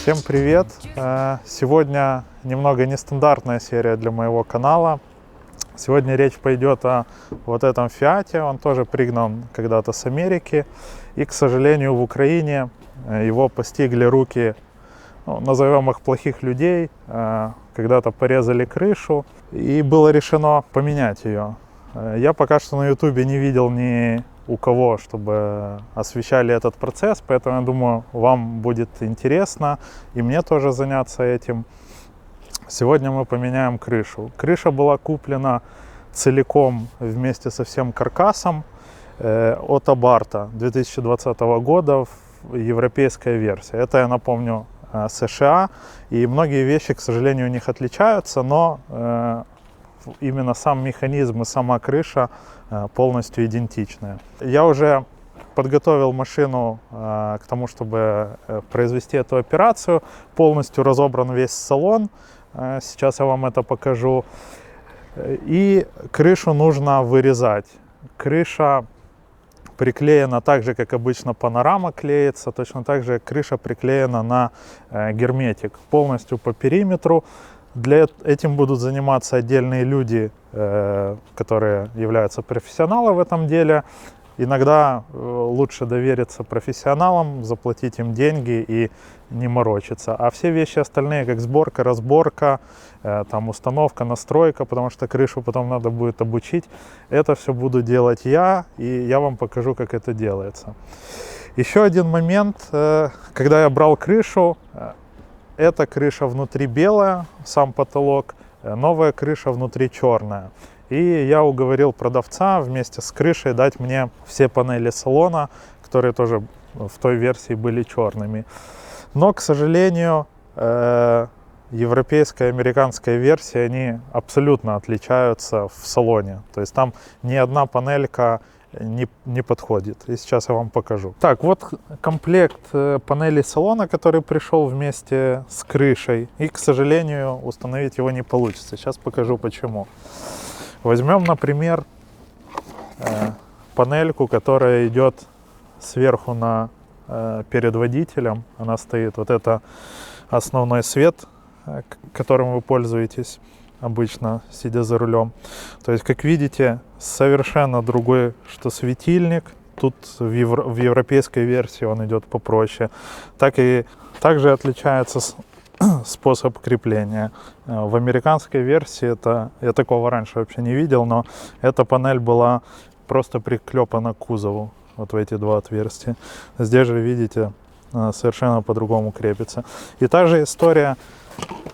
Всем привет! Сегодня немного нестандартная серия для моего канала. Сегодня речь пойдет о вот этом Фиате. Он тоже пригнан когда-то с Америки. И, к сожалению, в Украине его постигли руки, назовем их, плохих людей. Когда-то порезали крышу, и было решено поменять ее. Я пока что на YouTube не видел ни у кого, чтобы освещали этот процесс, поэтому я думаю, вам будет интересно и мне тоже заняться этим. Сегодня мы поменяем крышу. Крыша была куплена целиком вместе со всем каркасом от Abarth 2020 года, европейская версия. Это, я напомню, США, и многие вещи, к сожалению, у них отличаются, но именно сам механизм и сама крыша полностью идентичны. Я уже подготовил машину к тому, чтобы произвести эту операцию. Полностью разобран весь салон. Сейчас я вам это покажу. И крышу нужно вырезать. Крыша приклеена так же, как обычно панорама клеится. Точно так же крыша приклеена на герметик. Полностью по периметру. Этим будут заниматься отдельные люди, которые являются профессионалами в этом деле. Иногда лучше довериться профессионалам, заплатить им деньги и не морочиться. А все вещи остальные, как сборка, разборка, там, установка, настройка, потому что крышу потом надо будет обучить, это все буду делать я, и я вам покажу, как это делается. Еще один момент, когда я брал крышу, эта крыша внутри белая, сам потолок, новая крыша внутри черная. И я уговорил продавца вместе с крышей дать мне все панели салона, которые тоже в той версии были черными. Но, к сожалению, европейская и американская версии, они абсолютно отличаются в салоне. То есть там ни одна панелька не подходит. И сейчас я вам покажу. Так, вот комплект панелей салона, который пришел вместе с крышей. И, к сожалению, установить его не получится. Сейчас покажу почему. Возьмем, например, панельку, которая идет сверху перед водителем. Она стоит. Вот это основной свет, которым вы пользуетесь обычно, сидя за рулем. То есть, как видите, совершенно другой, что светильник. Тут в европейской версии он идет попроще. Также отличается способ крепления. В американской версии я такого раньше вообще не видел, но эта панель была просто приклепана к кузову, вот в эти два отверстия. Здесь же, видите, совершенно по-другому крепится. И та же история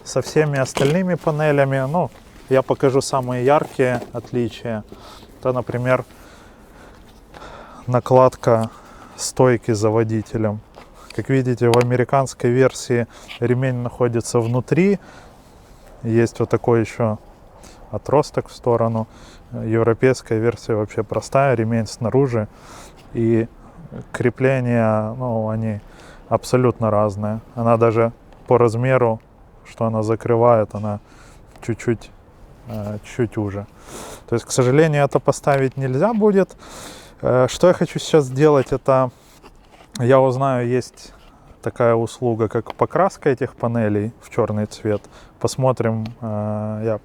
со всеми остальными панелями. Ну, я покажу самые яркие отличия. Это, например, накладка стойки за водителем. Как видите, в американской версии ремень находится внутри. Есть вот такой еще отросток в сторону. Европейская версия вообще простая, ремень снаружи. И крепления, они абсолютно разные. Она даже по размеру, что она закрывает, она чуть-чуть уже. То есть, к сожалению, это поставить нельзя будет. Что я хочу сейчас сделать, это я узнаю, есть такая услуга, как покраска этих панелей в черный цвет. Посмотрим, я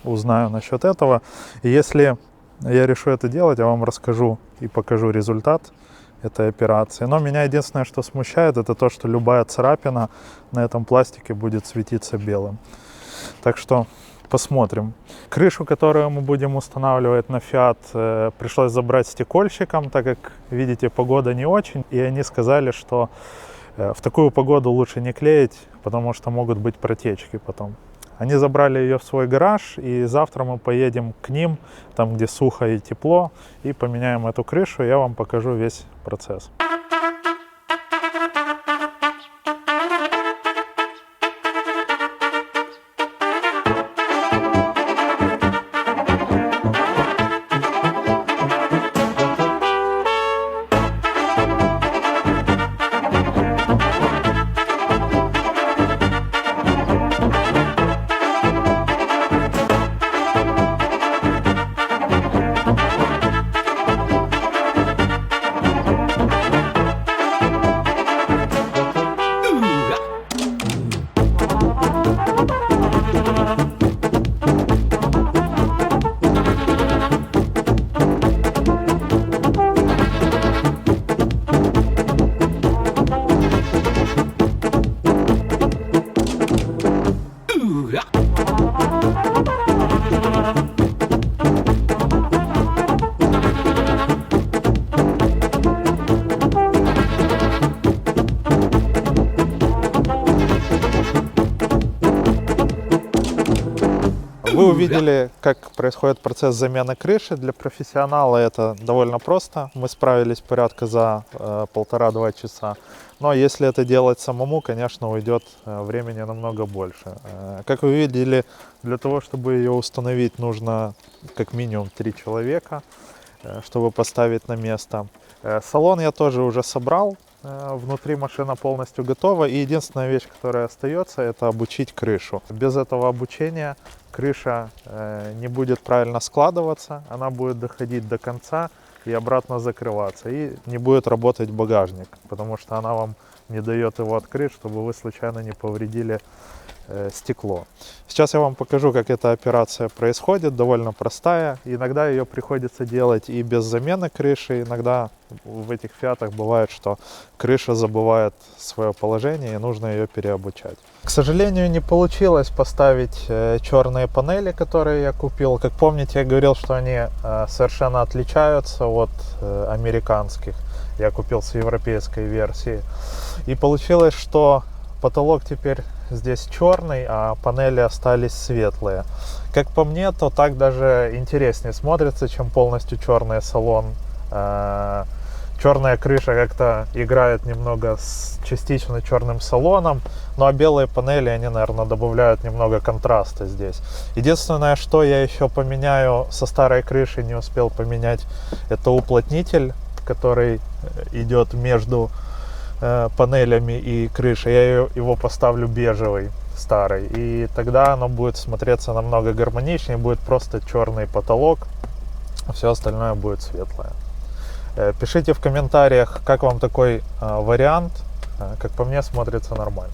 узнаю насчет этого. И если я решу это делать, я вам расскажу и покажу результат этой операции. Но меня единственное, что смущает, это то, что любая царапина на этом пластике будет светиться белым. Так что посмотрим. Крышу, которую мы будем устанавливать на Fiat, пришлось забрать стекольщикам, так как, видите, погода не очень. И они сказали, что в такую погоду лучше не клеить, потому что могут быть протечки потом. Они забрали ее в свой гараж, и завтра мы поедем к ним, там, где сухо и тепло, и поменяем эту крышу. Я вам покажу весь процесс. увидели, как происходит процесс замены крыши. Для профессионала это довольно просто. Мы справились порядка за 1,5-2 часа. Но если это делать самому, конечно, уйдет времени намного больше. Как вы видели, для того, чтобы ее установить, нужно как минимум 3 человека, чтобы поставить на место. Салон я тоже уже собрал. Внутри машина полностью готова, и единственная вещь, которая остается, это обучить крышу. Без этого обучения крыша не будет правильно складываться, она будет доходить до конца и обратно закрываться, и не будет работать багажник, потому что она вам не дает его открыть, чтобы вы случайно не повредили стекло. Сейчас я вам покажу, как эта операция происходит, довольно простая. Иногда ее приходится делать и без замены крыши, иногда в этих фиатах бывает, что крыша забывает свое положение и нужно ее переобучать. К сожалению, не получилось поставить черные панели, которые я купил. Как помните, я говорил, что они совершенно отличаются от американских. Я купил с европейской версии. И получилось, что потолок теперь здесь черный, а панели остались светлые. Как по мне, то так даже интереснее смотрится, чем полностью черный салон. Черная крыша как-то играет немного с частично черным салоном, ну а белые панели, они, наверное, добавляют немного контраста здесь. Единственное, что я еще поменяю со старой крыши, не успел поменять, это уплотнитель, который идет между панелями и крышей. Я его поставлю бежевый, старый, и тогда оно будет смотреться намного гармоничнее, будет просто черный потолок, а все остальное будет светлое. Пишите в комментариях, как вам такой вариант. Как по мне, смотрится нормально.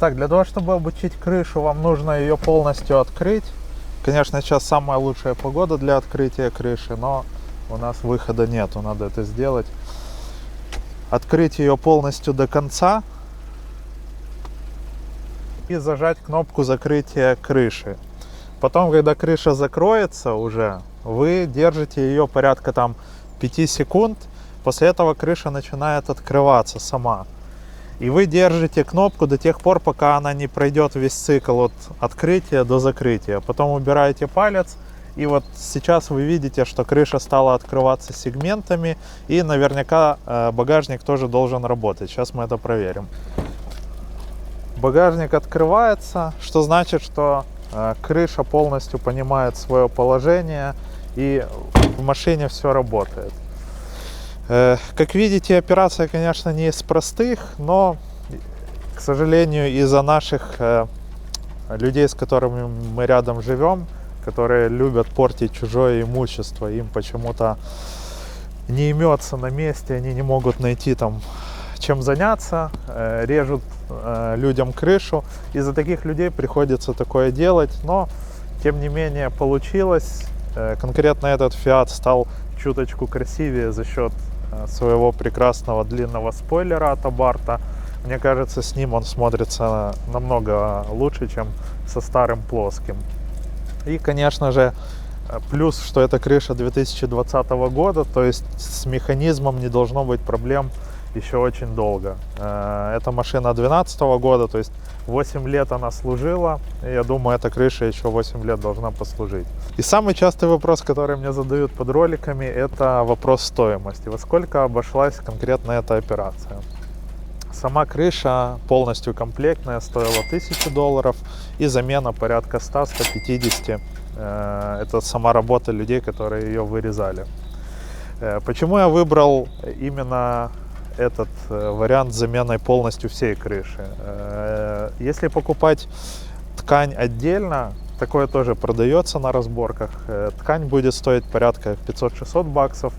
Так, для того, чтобы обучить крышу, вам нужно ее полностью открыть. Конечно, сейчас самая лучшая погода для открытия крыши, но у нас выхода нету, надо это сделать. Открыть ее полностью до конца и зажать кнопку закрытия крыши. Потом, когда крыша закроется уже, вы держите ее порядка там 5 секунд. После этого крыша начинает открываться сама. И вы держите кнопку до тех пор, пока она не пройдет весь цикл от открытия до закрытия. Потом убираете палец. И вот сейчас вы видите, что крыша стала открываться сегментами, и наверняка багажник тоже должен работать. Сейчас мы это проверим. Багажник открывается, что значит, что крыша полностью понимает свое положение, и в машине все работает. Как видите, операция, конечно, не из простых, но, к сожалению, из-за наших людей, с которыми мы рядом живем, которые любят портить чужое имущество, им почему-то не имется на месте, они не могут найти там чем заняться, режут людям крышу. Из-за таких людей приходится такое делать, но тем не менее получилось. Конкретно этот Fiat стал чуточку красивее за счет своего прекрасного длинного спойлера от Abarth. Мне кажется, с ним он смотрится намного лучше, чем со старым плоским. И, конечно же, плюс, что это крыша 2020 года, то есть с механизмом не должно быть проблем еще очень долго. Это машина 2012 года, то есть 8 лет она служила, и я думаю, эта крыша еще 8 лет должна послужить. И самый частый вопрос, который мне задают под роликами, это вопрос стоимости. Во сколько обошлась конкретно эта операция? Сама крыша полностью комплектная стоила $1000, и замена порядка 100-150. Это сама работа людей, которые ее вырезали. Почему я выбрал именно этот вариант с заменой полностью всей крыши? Если покупать ткань отдельно, такое тоже продается на разборках, ткань будет стоить порядка 500-600 баксов,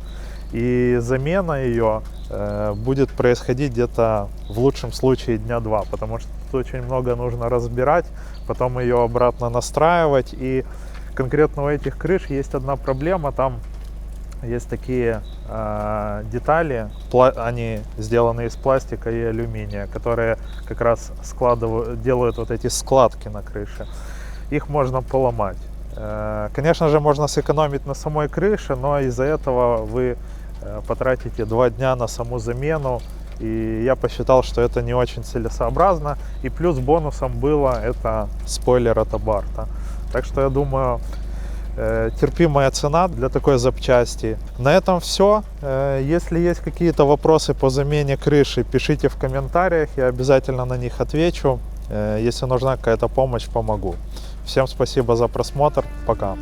и замена ее будет происходить где-то в лучшем случае дня 2, потому что тут очень много нужно разбирать, потом ее обратно настраивать. И конкретно у этих крыш есть одна проблема, там есть такие детали, они сделаны из пластика и алюминия, которые как раз делают вот эти складки на крыше. Их можно поломать. Конечно же, можно сэкономить на самой крыше, но из-за этого вы потратите 2 дня на саму замену, и я посчитал, что это не очень целесообразно. И плюс бонусом было это спойлер от Abarth. Так что я думаю, терпимая цена для такой запчасти. На этом все. Если есть какие-то вопросы по замене крыши, пишите в комментариях, я обязательно на них отвечу. Если нужна какая-то помощь, помогу. Всем спасибо за просмотр. Пока.